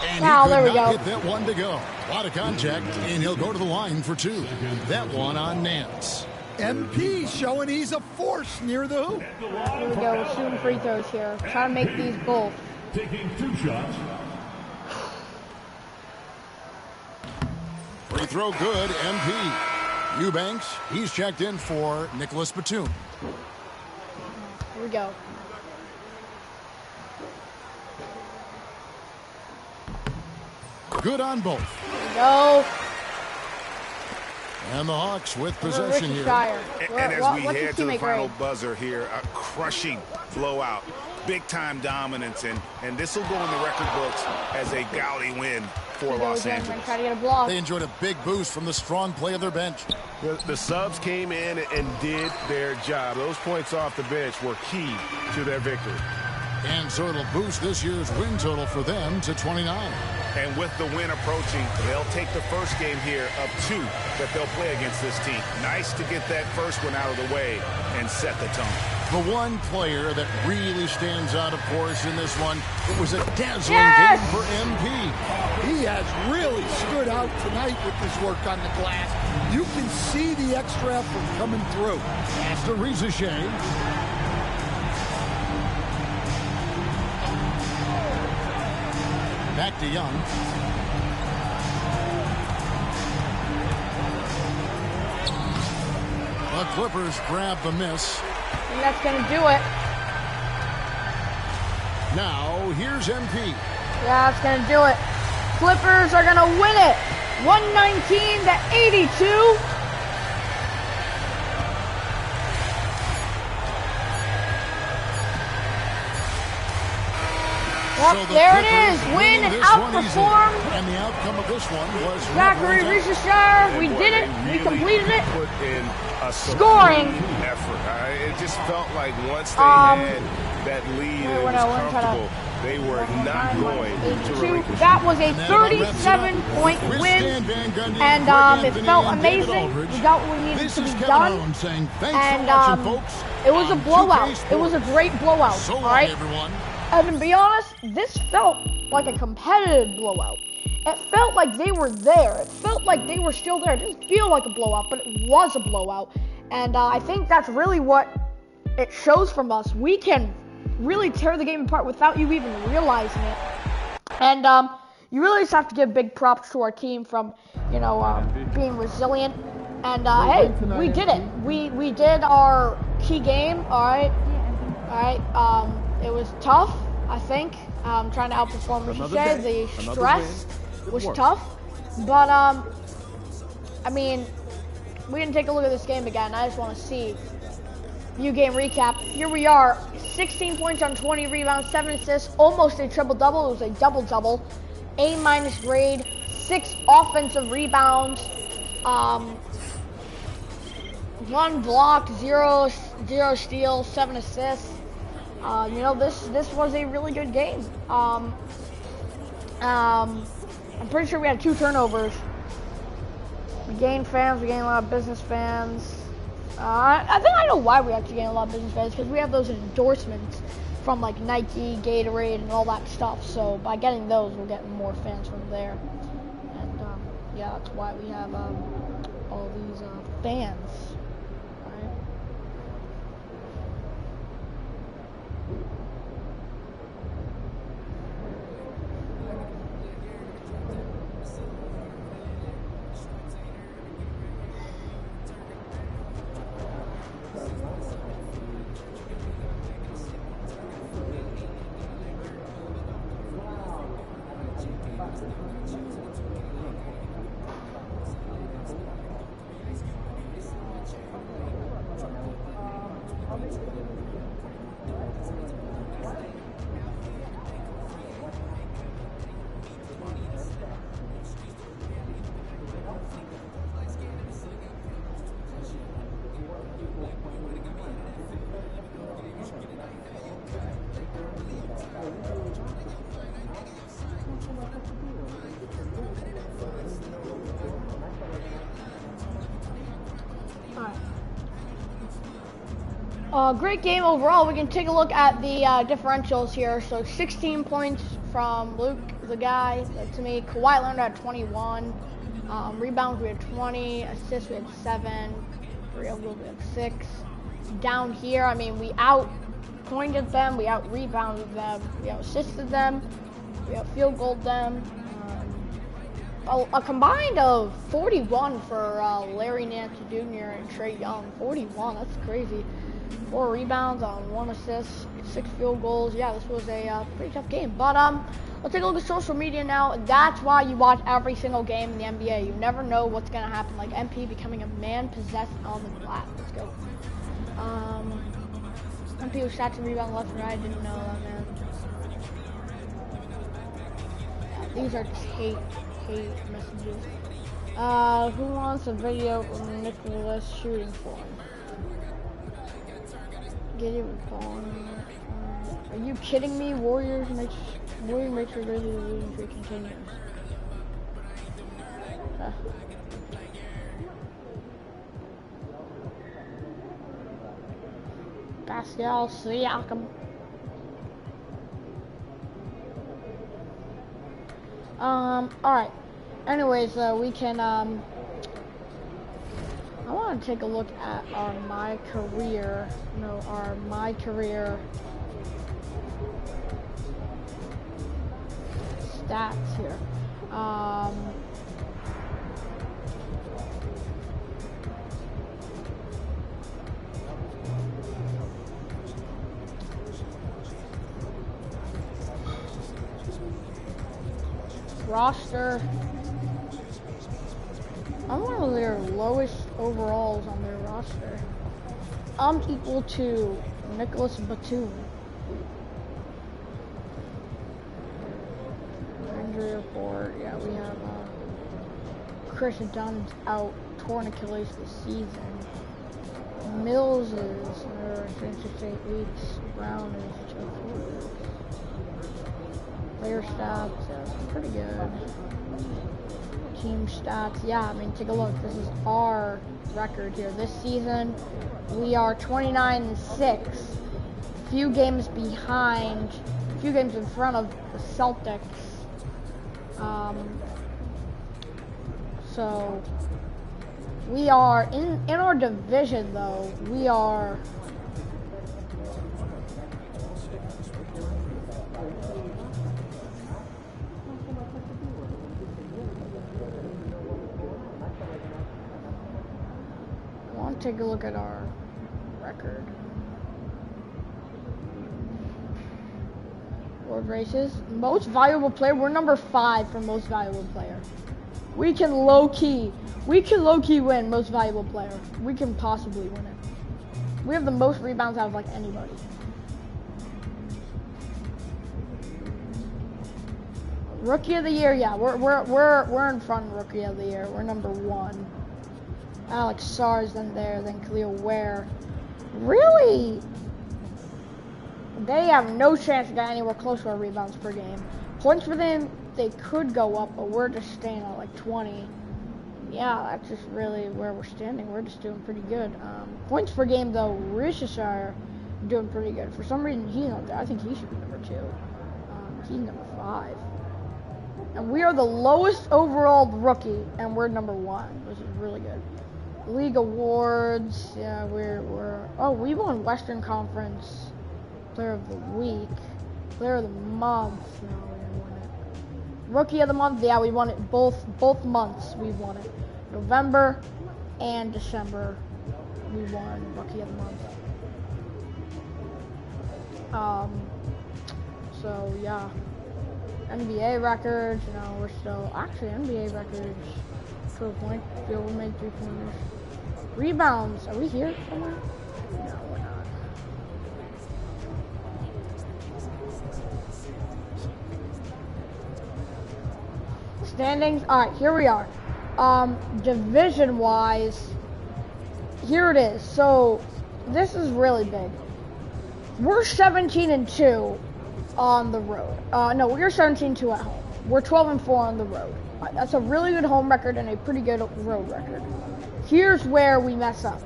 And he could not get that one to go. A lot of contact, and he'll go to the line for 2. That one on Nance. MP showing he's a force near the hoop. Here we go. We're shooting free throws here. Trying to make these goals. Taking 2 shots. Free throw good, MP. Eubanks, he's checked in for Nicholas Batum. Here we go. Good on both. Here we go. And the Hawks with possession here. And as we head to the final buzzer here, a crushing blowout. Big-time dominance, and this will go in the record books as a gaudy win for Los Angeles. Try to get a block. They enjoyed a big boost from the strong play of their bench. The subs came in and did their job. Those points off the bench were key to their victory. And so it'll boost this year's win total for them to 29. And with the win approaching, they'll take the first game here of 2 that they'll play against this team. Nice to get that first one out of the way and set the tone. The one player that really stands out, of course, in this one, it was a dazzling game for MP. He has really stood out tonight with his work on the glass. You can see the extra effort coming through. Pass to Ricochet. Back to Young. The Clippers grab the miss. And that's going to do it. Now, here's MP. Yeah, that's going to do it. Clippers are going to win it. 119-82. Yep, So there it is. Win and outperform. And the outcome of this one was Zachary Ricochet. We did it. We completed it. Put in a Scoring effort. It just felt like once they had that lead and it was comfortable, they were not going to relinquish. That was a 37-point win, and it felt amazing. We got what we needed to be done, and it was a blowout. It was a great blowout. All right. And to be honest, this felt like a competitive blowout. It felt like they were there. It felt like they were still there. It didn't feel like a blowout, but it was a blowout. And I think that's really what it shows from us. We can really tear the game apart without you even realizing it. And you really just have to give big props to our team from, you know, being resilient. And hey, we did it. We did our key game. All right. It was tough, I think. Trying to outperform Ricochet. The stress was tough. But I mean, we can take a look at this game again. I just want to see view game recap. Here we are, 16 points on 20 rebounds, 7 assists, almost a triple-double. It was a double-double. A- grade, 6 offensive rebounds, 1 block, 0 steals, 7 assists. You know, this was a really good game. I'm pretty sure we had 2 turnovers. We gained fans, we gained a lot of business fans. I think I know why we actually gained a lot of business fans, because we have those endorsements from like Nike, Gatorade, and all that stuff. So by getting those, we'll get more fans from there. And yeah, that's why we have all these fans. Great game overall. We can take a look at the differentials here. So 16 points from Luke, the guy, to me. Kawhi Leonard had 21. Rebounds, we had 20. Assists, we had 7. Free throws, we had 6. Down here, I mean, we out-pointed them. We out-rebounded them. We out-assisted them. We out-field goaled them. A combined of 41 for Larry Nance Jr. and Trae Young. 41, that's crazy. 4 rebounds on 1 assist, 6 field goals. Yeah, this was a pretty tough game. But let's take a look at social media now. That's why you watch every single game in the NBA. You never know what's gonna happen. Like MP becoming a man possessed on the glass. Let's go. MP was stats and rebound left and right. I didn't know that, man. Yeah, these are just hate messages. Who wants a video of Nicholas shooting for him? Get it with Pawn. Are you kidding me? Warriors makes sure Grizzlies losing streak continues. Pascal Siakam. Alright. Anyways, we can, I want to take a look at our My Career stats here. Roster. I'm one of their lowest overalls on their roster. I'm equal to Nicholas Batum. Injury report. Yeah, we have Chris Dunn's out, torn Achilles this season. Mills is 6 weeks. Brown is 2 weeks. Player stats, pretty good. Team stats, yeah, I mean, take a look. This is our record here. This season, we are 29-6. Few games behind a few games in front of the Celtics. So we are in our division, though. We are. I want to take a look at our record. World races. Most valuable player. We're number 5 for most valuable player. We can low-key win most valuable player. We can possibly win it. We have the most rebounds out of like anybody. Rookie of the year, yeah, we're in front of rookie of the year. We're number 1. Alex Sarr's then there, then Khalil Ware. Really? They have no chance to get anywhere close to our rebounds per game. Points for them, they could go up, but we're just staying at like 20. Yeah, that's just really where we're standing. We're just doing pretty good. Points per game, though, Worcestershire doing pretty good. For some reason, he's not there. I think he should be number 2. He's number 5. And we are the lowest overall rookie, and we're number 1, which is really good. League awards, yeah, we won Western Conference Player of the Week, Player of the Month. No, we didn't win it. Rookie of the Month, yeah, we won it both months. We won it. November and December, we won Rookie of the Month. So yeah, NBA records. You know, we're still actually NBA records. 12 point, be able to make 3-pointers. Rebounds. Are we here somewhere? No, we're not. Standings. All right, here we are. Division-wise, here it is. So this is really big. We're 17-2 on the road. No, we're 17-2 at home. We're 12-4 on the road. That's a really good home record and a pretty good road record. Here's where we mess up.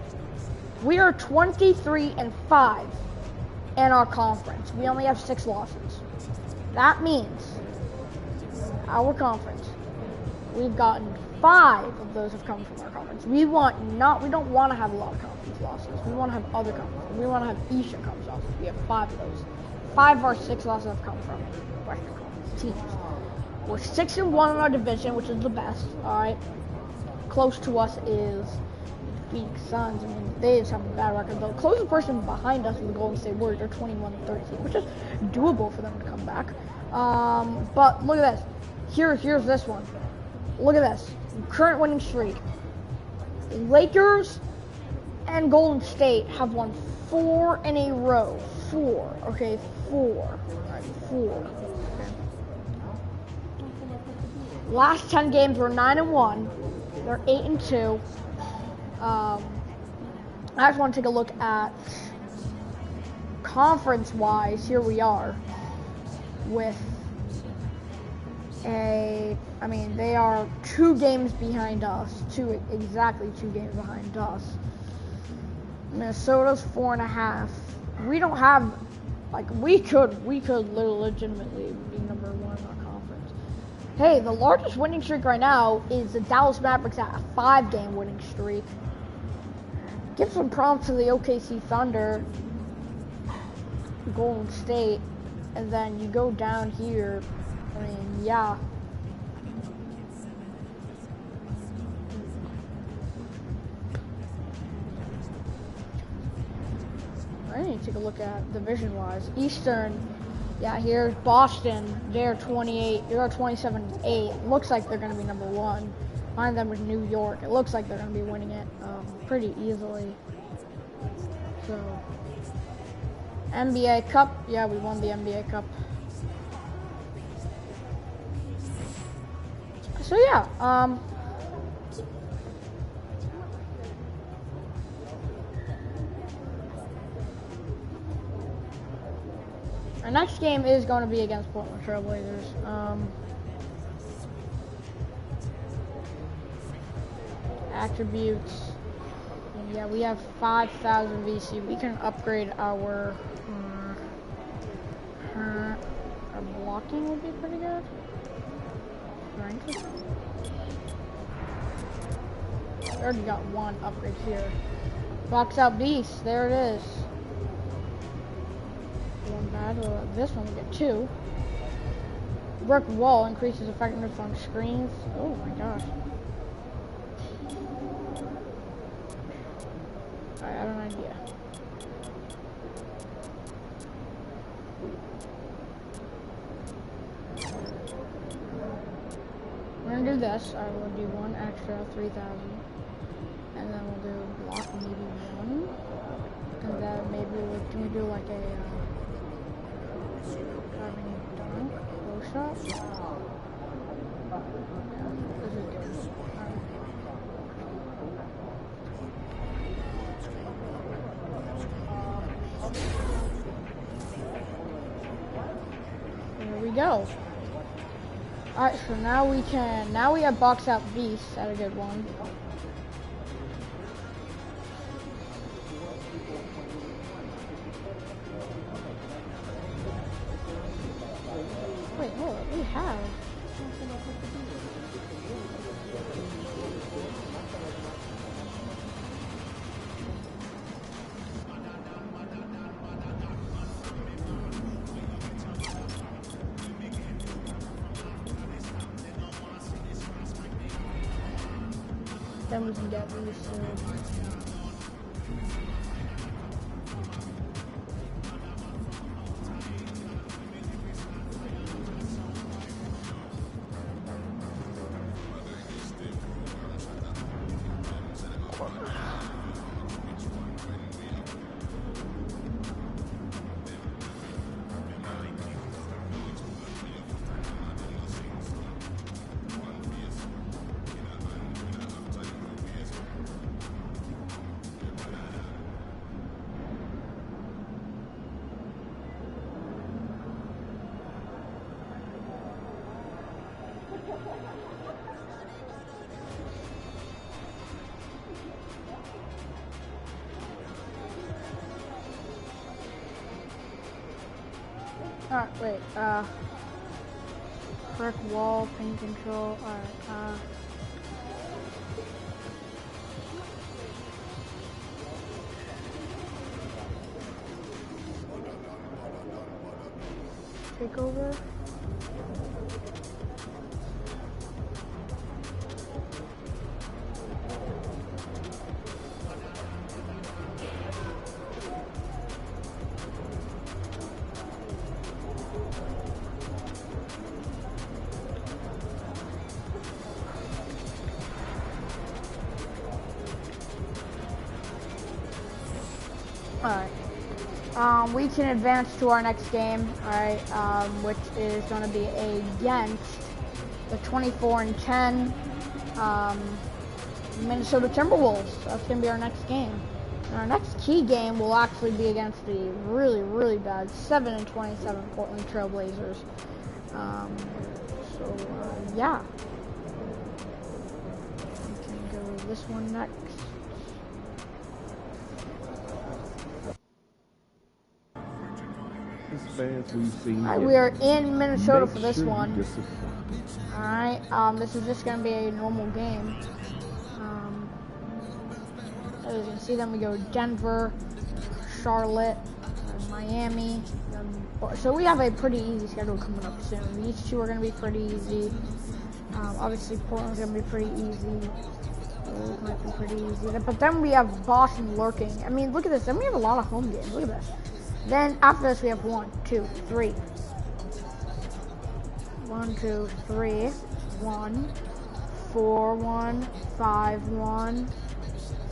We are 23-5 in our conference. We only have 6 losses. That means our conference, we've gotten 5 of those have come from our conference. We don't want to have a lot of conference losses. We want to have other conferences. We want to have Eastern Conference losses. We have 5 of those. 5 of our 6 losses have come from Western Conference teams. We're 6-1 in our division, which is the best. All right. Close to us is the Phoenix Suns. I mean, they just have a bad record. The closest person behind us is the Golden State Warriors. They're 21-13, which is doable for them to come back. But look at this. Here's this one. Look at this. Current winning streak. Lakers and Golden State have won 4 in a row. 4. Okay, 4. All right, 4. Last 10 games were 9-1. They're 8-2. I just want to take a look at conference-wise. Here we are with they are 2 games behind us. Exactly 2 games behind us. Minnesota's 4.5. We don't have, we could legitimately be number 1 in our conference. Hey, the largest winning streak right now is the Dallas Mavericks at a 5-game winning streak. Give some props to the OKC Thunder, Golden State, and then you go down here. I mean, yeah. I need to take a look at division-wise. Eastern, yeah, here's Boston. They're 27-8. Looks like they're going to be number 1. Behind them is New York. It looks like they're going to be winning it pretty easily. So, NBA Cup. Yeah, we won the NBA Cup. So, yeah. Our next game is going to be against Portland Trailblazers. Attributes. And yeah, we have 5,000 VC. We can upgrade our blocking would be pretty good. I already got one upgrade here. Box out beast, there it is. One bad, this one we get 2. Brick wall increases effectiveness on screens. Oh my gosh. Alright, I have an idea. We're gonna do this. I will do 1 extra 3,000. And then we'll do block maybe 1. And then maybe can we do like a driving dunk, low shot? This is good. There we go. Alright, so now we have box out beast at a good one. Wait, hold up, we have. Then we can get these Alright, wait, brick wall, paint control, alright, take over. Alright, we can advance to our next game, alright, which is going to be against the 24-10 Minnesota Timberwolves. That's going to be our next game. And our next key game will actually be against the really, really bad 7-27 Portland Trailblazers. Yeah. We can go with this one next. Alright, we are in Minnesota for this one. Alright, this is just going to be a normal game. As you can see, then we go Denver, Charlotte, Miami. So we have a pretty easy schedule coming up soon. These two are going to be pretty easy. Obviously, Portland's going to be pretty easy. Those might be pretty easy. But then we have Boston lurking. I mean, look at this. Then we have a lot of home games. Look at this. Then after this, we have 1, 2, 3. 1, 2, 3. 1, 4, 1, 5, 1,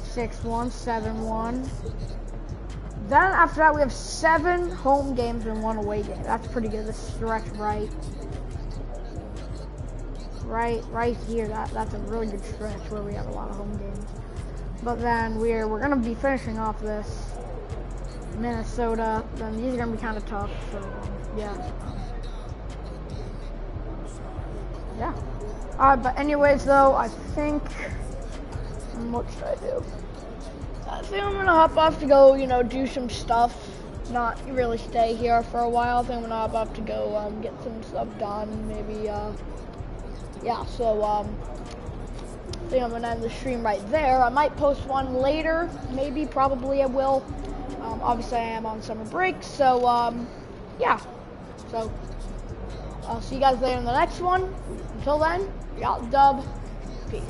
6, 1, 7, 1. Then after that, we have 7 home games and 1 away game. That's pretty good. This stretch right here. That's a really good stretch where we have a lot of home games. But then we're gonna be finishing off this Minnesota. Then these are gonna be kind of tough. So yeah. But anyways, though, I think what should I do? I think I'm gonna hop off to go, do some stuff. not really stay here for a while. I think I'm not about to go get some stuff done. Maybe, yeah, so I think I'm gonna end the stream right there. I might post one later, maybe, probably I will. Obviously I am on summer break, so yeah. So I'll see you guys later in the next one. Until then, y'all dub. Peace.